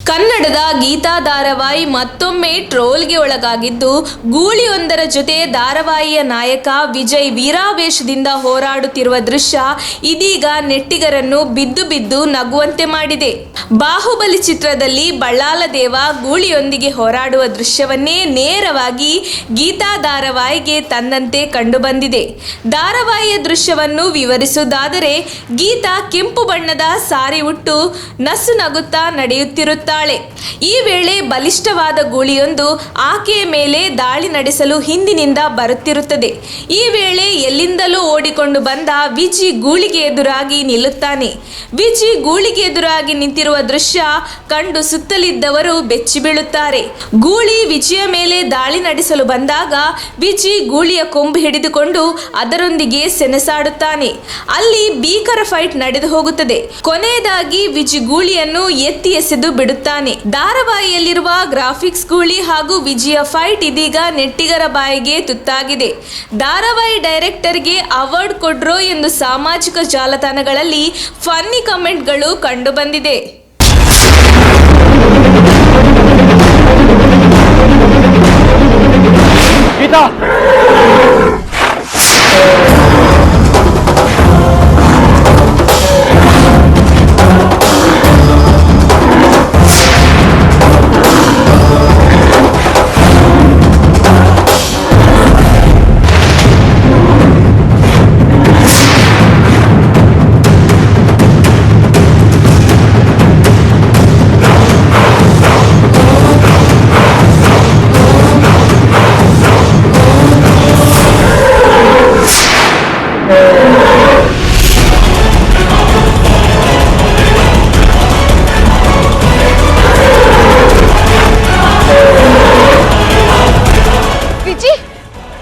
ಕನ್ನಡದ ಗೀತಾ ಧಾರಾವಾಹಿ ಮತ್ತೊಮ್ಮೆ ಟ್ರೋಲ್ಗೆ ಒಳಗಾಗಿದ್ದು, ಗೂಳಿಯೊಂದರ ಜೊತೆ ಧಾರಾವಾಹಿಯ ನಾಯಕ ವಿಜಯ್ ವೀರಾವೇಶದಿಂದ ಹೋರಾಡುತ್ತಿರುವ ದೃಶ್ಯ ಇದೀಗ ನೆಟ್ಟಿಗರನ್ನು ಬಿದ್ದು ಬಿದ್ದು ನಗುವಂತೆ ಮಾಡಿದೆ. ಬಾಹುಬಲಿ ಚಿತ್ರದಲ್ಲಿ ಬಳ್ಳಾಲ ದೇವ ಗೂಳಿಯೊಂದಿಗೆ ಹೋರಾಡುವ ದೃಶ್ಯವನ್ನೇ ನೇರವಾಗಿ ಗೀತಾ ಧಾರಾವಾಹಿಗೆ ತಂದಂತೆ ಕಂಡುಬಂದಿದೆ. ಧಾರಾವಾಹಿಯ ದೃಶ್ಯವನ್ನು ವಿವರಿಸುವುದಾದರೆ, ಗೀತಾ ಕೆಂಪು ಬಣ್ಣದ ಸಾರಿ ಉಟ್ಟು ನಸು ನಗುತ್ತಾ ನಡೆಯುತ್ತಿರುತ್ತಾಳೆ. ಈ ವೇಳೆ ಬಲಿಷ್ಠವಾದ ಗೂಳಿಯೊಂದು ಆಕೆಯ ಮೇಲೆ ದಾಳಿ ನಡೆಸಲು ಹಿಂದಿನಿಂದ ಬರುತ್ತಿರುತ್ತದೆ. ಈ ವೇಳೆ ಎಲ್ಲಿಂದಲೂ ಓಡಿಕೊಂಡು ಬಂದ ವಿಜಿ ಗೂಳಿಗೆ ಎದುರಾಗಿ ನಿಲ್ಲುತ್ತಾನೆ. ವಿಜಿ ಗೂಳಿಗೆ ಎದುರಾಗಿ ನಿಂತಿರುವ ದೃಶ್ಯ ಕಂಡು ಸುತ್ತಲಿದ್ದವರು ಬೆಚ್ಚಿ ಬೀಳುತ್ತಾರೆ. ಗೂಳಿ ವಿಜಿಯ ಮೇಲೆ ದಾಳಿ ನಡೆಸಲು ಬಂದಾಗ ವಿಜಿ ಗೂಳಿಯ ಕೊಂಬು ಹಿಡಿದುಕೊಂಡು ಅದರೊಂದಿಗೆ ಸೆಣಸಾಡುತ್ತಾನೆ. ಅಲ್ಲಿ ಭೀಕರ ಫೈಟ್ ನಡೆದು ಹೋಗುತ್ತದೆ. ಕೊನೆಯದಾಗಿ ವಿಜಿ ಗೂಳಿಯನ್ನು ಎತ್ತಿ ಎಸೆದು ಬಿಡುತ್ತಾನೆ. ಧಾರಾವಾಹಿಯಲ್ಲಿರುವ ಗ್ರಾಫಿಕ್ಸ್ ಗೂಳಿ ಹಾಗೂ ವಿಜಿಯ ಫೈಟ್ ಇದೀಗ ನೆಟ್ಟಿಗರ ಬಾಯಿಗೆ ತುತ್ತಾಗಿದೆ. ಧಾರಾವಾಹಿ ಡೈರೆಕ್ಟರ್ಗೆ ಅವಾರ್ಡ್ ಕೊಡ್ರೋ ಎಂದು ಸಾಮಾಜಿಕ ಜಾಲತಾಣಗಳಲ್ಲಿ ಫನ್ನಿ ಕಮೆಂಟ್ಗಳು ಕಂಡುಬಂದಿದೆ.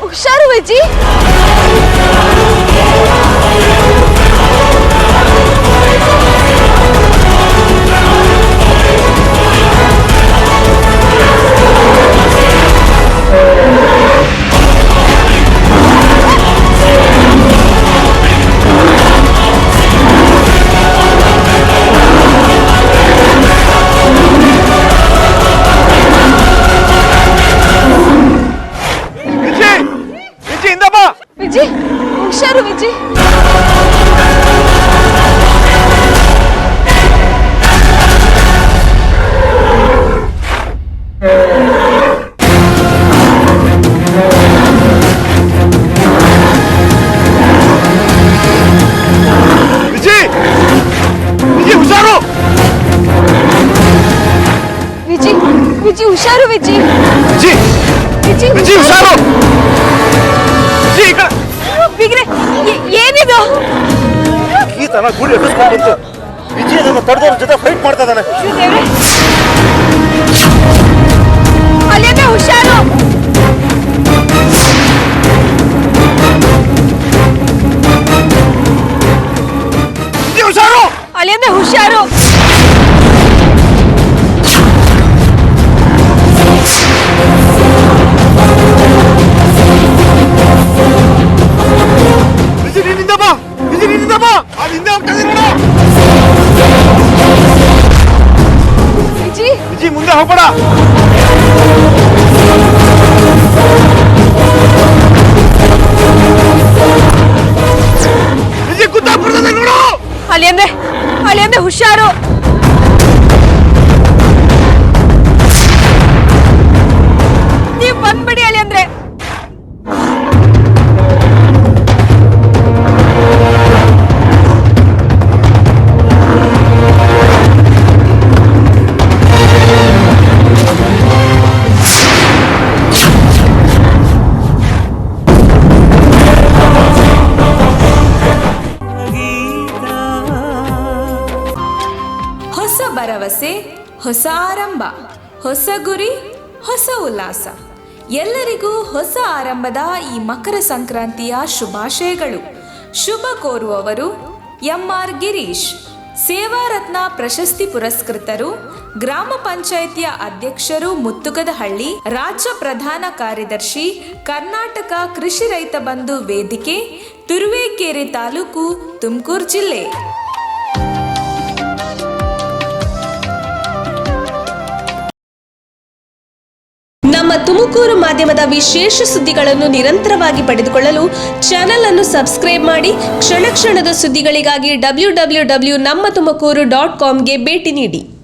ಹುಷಾರು ವಿಜಿ. ವಿಜಿ ಹುಷಾರು ವಿಜಿ. ವಿಜಿ ವಿಜಿ ಹುಷಾರು. ವಿಜಿ ವಿಜಿ ಹುಷಾರು ವಿಜಿ. ವಿಜಿ ವಿಜಿ ವಿಜಿ ಹುಷಾರು. ಬಿಗ್ರೆ ಏನಿದು? ಗೀತನ ಗೂಳಿ ಎಬ್ಬಿಸ್ಕೊಂಡು ಬಂತು. ವಿಜಯ್ ನನ್ನ ತಡೆದವ್ರ ಜೊತೆ ಫೈಟ್ ಮಾಡ್ತಾ ಇದ್ದಾನೆ. ಅಲ್ಲಿಂದ ಹುಷಾರು. ಹುಷಾರು. ಅಲ್ಲಿಂದ ಹುಷಾರು. ವಿಜಿ ಮುಂದೆ ಹೋಗ್ಬೇಡ. ವಿಜಿ ಕುತ್ತಾಪುರದಲ್ಲಿ ನೋಡು. ಅಲ್ಲಿಂದ ಹುಷಾರು. ನೀವು ಬಂದ್ಬಿಡಿ ಅಲ್ಲಿ ಅಂದ್ರೆ. ಹೊಸ ಭರವಸೆ, ಹೊಸ ಆರಂಭ, ಹೊಸ ಗುರಿ, ಹೊಸ ಉಲ್ಲಾಸ. ಎಲ್ಲರಿಗೂ ಹೊಸ ಆರಂಭದ ಈ ಮಕರ ಸಂಕ್ರಾಂತಿಯ ಶುಭಾಶಯಗಳು. ಶುಭ ಕೋರುವವರು ಎಂ.ಆರ್. ಗಿರೀಶ್, ಸೇವಾರತ್ನ ಪ್ರಶಸ್ತಿ ಪುರಸ್ಕೃತರು, ಗ್ರಾಮ ಪಂಚಾಯಿತಿಯ ಅಧ್ಯಕ್ಷರು ಮುತ್ತುಗದಹಳ್ಳಿ, ರಾಜ್ಯ ಪ್ರಧಾನ ಕಾರ್ಯದರ್ಶಿ, ಕರ್ನಾಟಕ ಕೃಷಿ ರೈತ ಬಂಧು ವೇದಿಕೆ, ತುರುವೇಕೆರೆ ತಾಲೂಕು, ತುಮಕೂರು ಜಿಲ್ಲೆ. ತುಮಕೂರು ಮಾಧ್ಯಮದ ವಿಶೇಷ ಸುದ್ದಿಗಳನ್ನು ನಿರಂತರವಾಗಿ ಪಡೆದುಕೊಳ್ಳಲು ಚಾನೆಲ್ ಅನ್ನು ಸಬ್ಸ್ಕ್ರೈಬ್ ಮಾಡಿ. ಕ್ಷಣ ಕ್ಷಣದ ಸುದ್ದಿಗಳಿಗಾಗಿ www.nammattumakuru.comಗೆ ಭೇಟಿ ನೀಡಿ.